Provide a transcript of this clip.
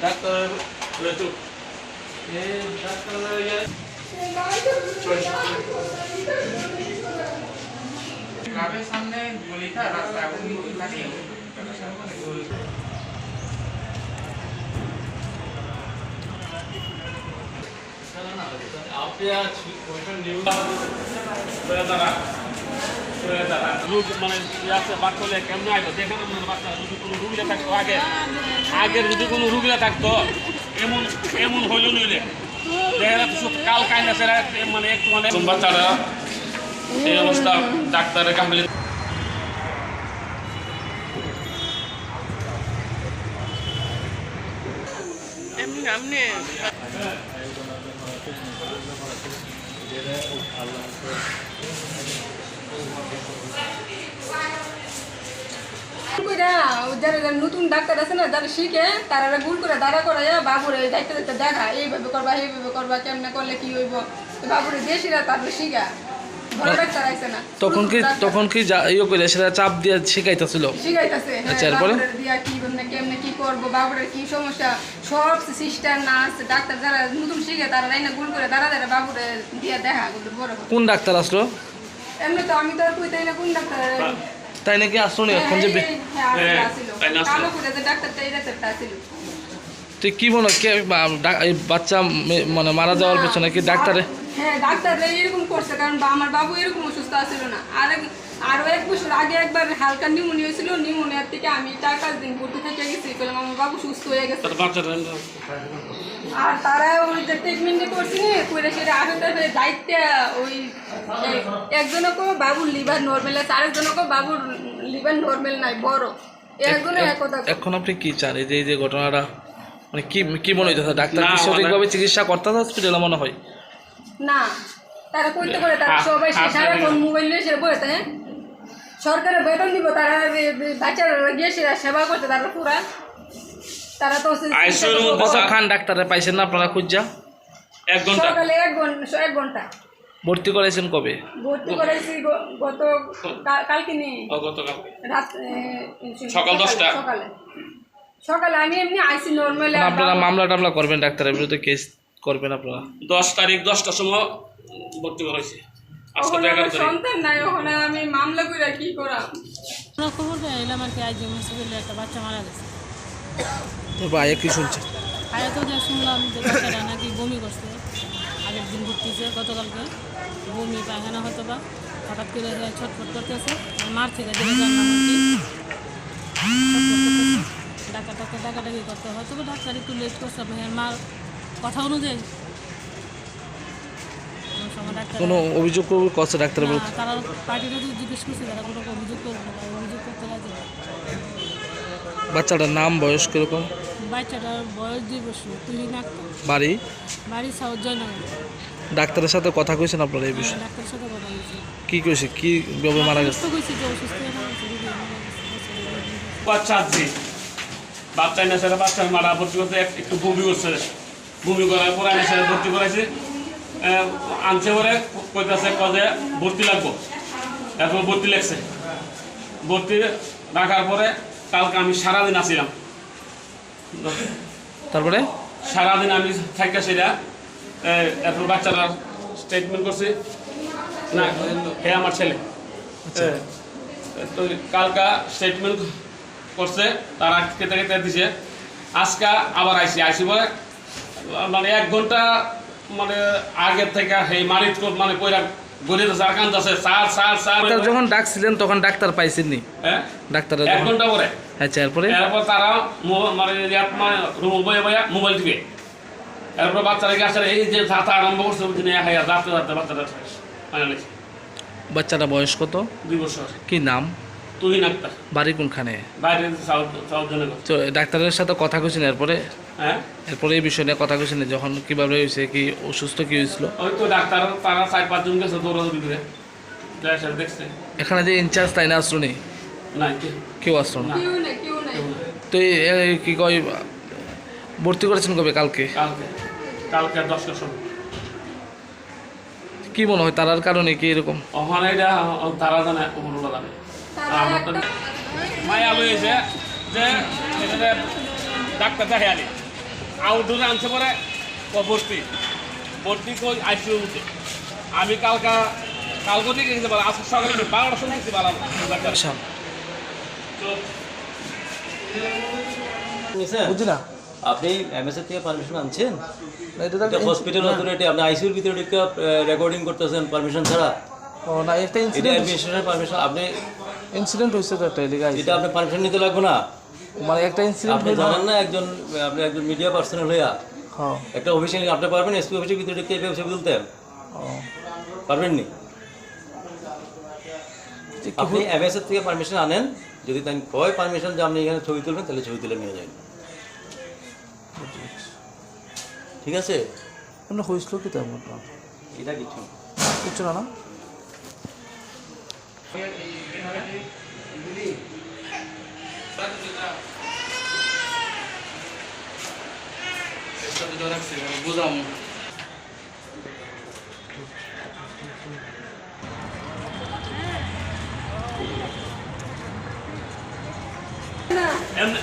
Doctor তো doctor ক্লাবের সামনে গলিটা রাস্তা থাকে মানে বাদ করলে কেমন আসবে যেখানে যদি কোনো রুগীরা থাকতো আগের যদি কোনো রুগীরা থাকতো এমন এমন হইল নইলে দেখা যাচ্ছে কাল কাইনা সেরা মানে একটু মানে বাচ্চারা এই অবস্থা ডাক্তারের কামড়ে এমনি এমনি যারা নতুন ডাক্তার আছে না যারা শিখে তারা ভুল করে দাঁড়া করাইয়া বাবুরে দায়িত্ব দিতে দেখা এইভাবে করবা এইভাবে করবা কেমনে করলে কি হইব বাবুরে দেশিরা তারপরে শিখা ভালো ডাক্তার আইছে না তখন কি ইয়ে করে সেটা চাপ দিয়ে শিখাইতেছিল শিখাইতেছে আচ্ছা এরপরে দিয়া কি কেমনে কি করবো বাবুরের কি সমস্যা সব সিস্টার নার্স ডাক্তার যারা নতুন শিখে তারা রাইনা ভুল করে দাঁড়া দাঁড়া বাবুরে দিয়া দেখা বড় কোন ডাক্তার আসলো এমনি তো আমি তো আর কইতাই না কোন ডাক্তার তাই নাকি আসলো না এখন যে তুই কি মনে বাচ্চা মানে মারা যাওয়ার পেছনে কি ডাক্তারে হ্যাঁ ডাক্তাররা এরকম করছে কারণ আমার বাবু এরকম অসুস্থ ছিল না আরো 1 বছর আগে একবার হালকা নিউমোনিয়া হয়েছিল নিউমোনিয়ার থেকে আমি 4-5 দিন ভর্তি থেকে গেছি বললাম আমার বাবু সুস্থ হয়ে গেছে আর তারা ওই যে ট্রিটমেন্ট করছি করে সেটা আসতে দায়িত্বে ওই একজনকে বাবুর লিভার নর্মাল আছে আরেকজনকে বাবুর লিভার নর্মাল নাই বড় এখন আপনি কি চান এই যে ঘটনাটা মানে কি মনে হইতেছে ডাক্তার কি সঠিকভাবে চিকিৎসা করতে হসপিটালে মনে হয় না তারা করতে পারে তারা সবাই সারাক্ষণ মোবাইল নিয়ে সেটা বলতে হ্যাঁ সরকারের বেতন দিব তারা বাচ্চারা গিয়ে সেটা সেবা করতে তারা পুরা তারা তো খান ডাক্তারে পাইছেন না আপনারা খুঁজা 1 ঘন্টা সকালে 1 ঘন্টা ভর্তি করাইছেন কবে ভর্তি করাইছি গত কালকে নি গতকাল রাত সকাল 10টা সকালে আমি এমনি আইসি নরমাল আপনারা মামলা টামলা করবেন ডাক্তারের বিরুদ্ধে কেস করবেন আপনারা 10 তারিখ 10টার সময় ভর্তি করাইছি আজকে 11 তারিখ সন্তান নাই ওখানে আমি মামলা কইরা কি করাম আমরা খবর পেলাম আর কি আজ মুসিবলে একটা বাচ্চা মারা গেছে তো ভাই কি শুনছে আয়া তো যা শুনলাম যে বাচ্চাটা নাকি বমি করছে আগের দিন ঘুরতেছে গতকালকে বমি পায়খানা হয়তো বা হঠাৎ করে ছটফট করতেছে মার থেকে দেখে জানলাম আর কি ডাকাডাকি করতে হয়তো বা ডাক্তার একটু লেট করছে আপনার মার কথা অনুযায়ী কোনো অভিযোগ করছে ডাক্তার তারা পার্টিটা তো জিজ্ঞেস করছে তারা কোনো অভিযোগ করবে না অভিযোগ করতে রাজি না বাচ্চাটার নাম বয়স কিরকম বাচ্চাটার বয়স 2 বছর তুহিন আক্তার বাড়ি সাউথ জয়নগর ডাক্তারের সাথে কথা কইছেন আপনারা এই বিষয়ে ডাক্তারের সাথে কথা বলছি কি কইছে কি ভাবে মারা গেছে বাচ্চা আছে বাচ্চা না সেটা বাচ্চা মারা ভর্তি করতে একটু বমি করছে বমি করার পরে আমি সেটা ভর্তি করাইছি আনছে পরে কইতাছে কজে ভর্তি লাগবো এরপর ভর্তি লাগছে ভর্তি রাখার পরে কালকে আমি সারাদিন আসিলাম তারপরে সারাদিন আমি থাকা সেটা এরপর বাচ্চারা স্টেটমেন্ট করছি না হে আমার ছেলে তো কালকা স্টেটমেন্ট করছে তারা কেটে কেটে দিছে আজকে আবার আইসি বলে মানে 1 ঘন্টা মানে আগের থেকে এই মালিক মানে কইরা গড়িয়ে যার কান আছে স্যার যখন ডাকছিলেন তখন ডাক্তার পাইছেননি হ্যাঁ ডাক্তার 1 ঘন্টা পরে আচ্ছা এরপর তারা মানে রুম বয়ে মোবাইল টিপে এরপর বাচ্চারা গেছে এই যে যাতা আরম্ভ করছে বুঝি না যাতে বাচ্চাটা বাচ্চাটা বয়স কত 2 বছর কি নাম তুহিন আক্তার বাড়ি কোনখানে বাইরে সাউথ জয়নগর তো ডাক্তারের সাথে কথা কইছেন এরপরে হ্যাঁ এরপরে এই বিষয় নিয়ে কথা কইছেন যখন কিভাবে হয়েছে কি অসুস্থ কি হয়েছিল ওই তো ডাক্তার তারা 4-5 জন গেছে দৌড়াদৌড়ি করে দেখছে এখানে যে ইনচার্জ তাই না আসলো নেই না কেউ আসলো না কেউ নাই তো কি কয় ভর্তি করেছেন কবে কালকে 10টার সময় কি মনে হয় তারার কারণে কি এরকম ওখানে এটা তারা জানে ওগুলো জানে মায়া লইছে যে ডাক্তার দেখে আনি আউটডোরে আনছে পরে ভর্তি কই আইসিউ উঠে আমি কালকে থেকে গেছি বলে আজকে সকালে 12টার সময় গেছি বললাম আচ্ছা তো নিছেন? বুঝি না আপনি এমএসএ থেকে পারমিশন আনছেন? এটা তো এটা হসপিটাল অথরিটি, আপনি আইসিইউর ভিতরে ঢুকে রেকর্ডিং করতেছেন পারমিশন ছাড়া। ও না একটা এটা ইনসিডেন্ট অ্যাডমিনিস্ট্রেশনের পারমিশন, আপনি ইনসিডেন্ট হয়েছে তো একটা এলাকা এটা আপনি পারমিশন নিতে লাগবে না। মানে একটা ইনসিডেন্ট আপনি হইলো জানেন না আপনি একজন মিডিয়া পার্সোনাল হইয়া হ্যাঁ একটা অফিসিয়ালি আপনি পারবেন এসপি অফিসের ভিতরে ঢুকে এই ছবি তুলতে ও পারবেন নি? আপনি এমএসএ থেকে পারমিশন আনেন, যদি তাই কয় পারমিশন যে আপনি এখানে ছবি তুলবেন তাহলে ছবি তুলে নিয়ে যান, ঠিক আছে? এমনি হয়েছিল কি তেমন এটা কিছু না। কিছু না না বুঝলাম না এমনি